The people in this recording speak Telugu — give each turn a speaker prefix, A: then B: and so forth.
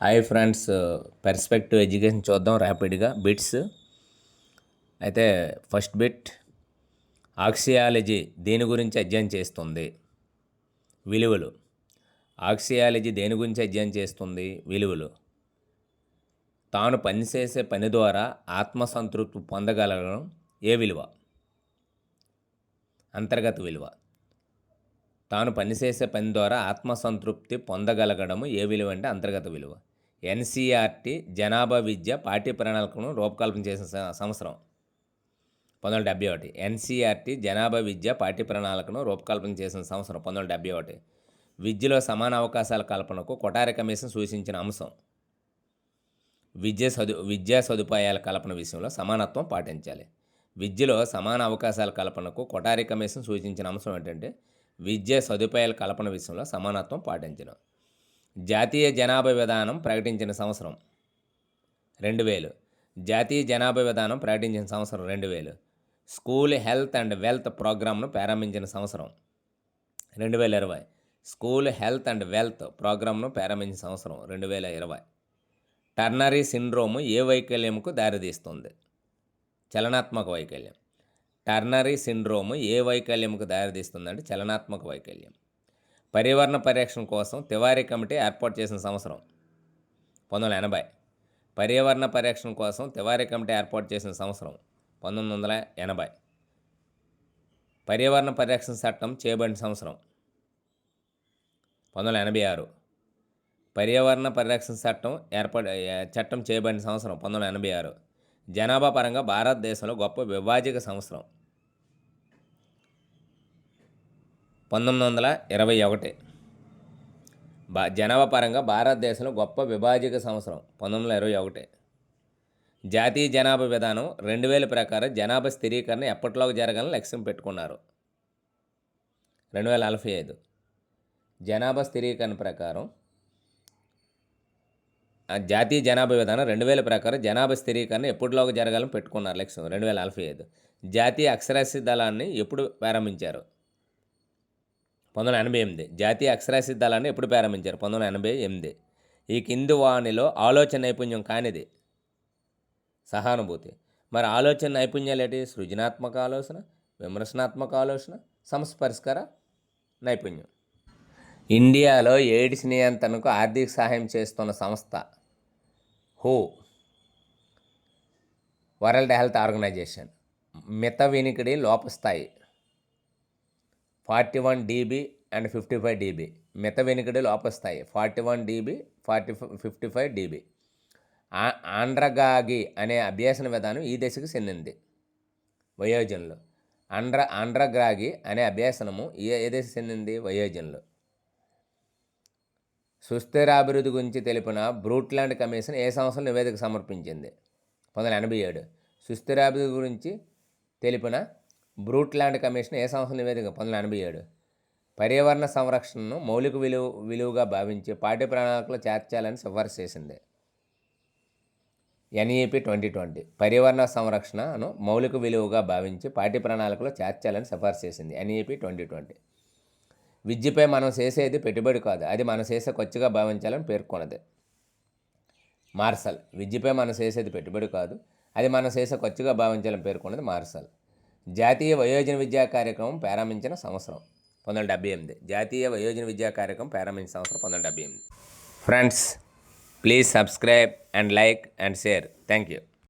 A: హాయ్ ఫ్రెండ్స్, పర్స్పెక్టివ్ ఎడ్యుకేషన్ చూద్దాం ర్యాపిడ్గా బిట్స్. అయితే ఫస్ట్ బిట్, ఆక్సియాలజీ దేని గురించి అధ్యయనం చేస్తుంది? విలువలు. ఆక్సియాలజీ దేని గురించి అధ్యయనం చేస్తుంది? విలువలు. తాను పనిచేసే పని ద్వారా ఆత్మసంతృప్తి పొందగలగడం ఏ విలువ? అంతర్గత విలువ. తాను పనిచేసే పని ద్వారా ఆత్మసంతృప్తి పొందగలగడము ఏ విలువ అంటే అంతర్గత విలువ. ఎన్సీఆర్టీ జనాభా విద్య పాఠ్య ప్రణాళికను రూపకల్పన చేసిన సంవత్సరం 1971. ఎన్సీఆర్టీ జనాభా విద్య పాఠ్య ప్రణాళికను రూపకల్పన చేసిన సంవత్సరం 1971. విద్యలో సమాన అవకాశాల కల్పనకు కొఠారి కమిషన్ సూచించిన అంశం. విద్యా సదుపాయాల కల్పన విషయంలో సమానత్వం పాటించాలి. విద్యలో సమాన అవకాశాల కల్పనకు కొఠారి కమిషన్ సూచించిన అంశం ఏంటంటే విద్యా సదుపాయాల కల్పన విషయంలో సమానత్వం పాటించడం. జాతీయ జనాభా విధానం ప్రకటించిన సంవత్సరం 2000. జాతీయ జనాభా విధానం ప్రకటించిన సంవత్సరం 2000. స్కూల్ హెల్త్ అండ్ వెల్త్ ప్రోగ్రామ్ను ప్రారంభించిన సంవత్సరం 2020. స్కూల్ హెల్త్ అండ్ వెల్త్ ప్రోగ్రామ్ను ప్రారంభించిన సంవత్సరం 2020. టర్నరీ సిండ్రోమ్ ఏ వైకల్యంకు దారితీస్తుంది? చలనాత్మక వైకల్యం. టర్నరీ సిండ్రోమ్ ఏ వైకల్యంకు దారితీస్తుందంటే చలనాత్మక వైకల్యం. పర్యావరణ పరిరక్షణ కోసం తివారీ కమిటీ ఏర్పాటు చేసిన సంవత్సరం 1980. పర్యావరణ పరిరక్షణ కోసం తివారీ కమిటీ ఏర్పాటు చేసిన సంవత్సరం 1980. పర్యావరణ పరిరక్షణ చట్టం చేయబడిన సంవత్సరం 1986. పర్యావరణ పరిరక్షణ చట్టం చేయబడిన సంవత్సరం 1986. జనాభా పరంగా భారతదేశంలో గొప్ప విభాజక సంవత్సరం 1921. జనాభా పరంగా భారతదేశంలో గొప్ప విభాజక సంవత్సరం 1921. జాతీయ జనాభా విధానం 2000 ప్రకారం జనాభా స్థిరీకరణ ఎప్పటిలోకి జరగాలని లక్ష్యం పెట్టుకున్నారు? 2045. జనాభా స్థిరీకరణ ప్రకారం జాతీయ జనాభా విధానం 2000 ప్రకారం జనాభా స్థిరీకరణ ఎప్పటిలోకి జరగాలని పెట్టుకున్నారు లక్ష్యం 2045. జాతీయ అక్షరాస్యత దళాన్ని ఎప్పుడు ప్రారంభించారు? 1988. జాతీయ అక్షరాస్యత దళాన్ని ఎప్పుడు ప్రారంభించారు? 1988. ఈ కింది వానిలో ఆలోచన నైపుణ్యం కానిది? సహానుభూతి. మరి ఆలోచన నైపుణ్యాలు ఏంటి? సృజనాత్మక ఆలోచన, విమర్శనాత్మక ఆలోచన, సమస్య పరిష్కార నైపుణ్యం. ఇండియాలో ఎయిడ్స్ నియంత్రణకు ఆర్థిక సహాయం చేస్తున్న సంస్థ? హూ. World health organization. మిత వినికిడి లోపస్థాయి 41 dB అండ్ 55 dB. మిత వినికిడి లోపస్థాయి 41 dB, 55 dB. ఆండ్రగాగి అనే అభ్యాసన విధానం ఈ దశకు చెందింది వయోజనులు. ఆండ్రగాగి అనే అభ్యాసనము ఏ దశకు చెందింది? వయోజనులు. సుస్థిరాభివృద్ధి గురించి తెలిపిన బ్రూట్లాండ్ కమిషన్ ఏ సంవత్సరం నివేదిక సమర్పించింది? 1987. సుస్థిరాభివృద్ధి గురించి తెలిపిన బ్రూట్లాండ్ కమిషన్ ఏ సంవత్సరం నివేదిక? 1987. పర్యావరణ సంరక్షణను మౌలిక విలువగా భావించి పాఠ్య ప్రణాళికలో చేర్చాలని సిఫార్సు చేసింది. NEP 2020. పర్యావరణ సంరక్షణను మౌలిక విలువగా భావించి పాఠ్య ప్రణాళికలో చేర్చాలని సిఫార్సు చేసింది. NEP 2020. విద్యపై మనం చేసేది పెట్టుబడి కాదు, అది మనం చేసే ఖర్చుగా భావించాలని పేర్కొన్నది. మార్సల్. విద్యపై మనం చేసేది పెట్టుబడి కాదు, అది మనం చేసే ఖర్చుగా భావించాలని పేర్కొన్నది మార్సల్. జాతీయ వయోజన విద్యా కార్యక్రమం ప్రారంభించిన సంవత్సరం 1978. జాతీయ వయోజన విద్యా కార్యక్రమం ప్రారంభించిన సంవత్సరం 1978. Friends, please subscribe and like and share. Thank you.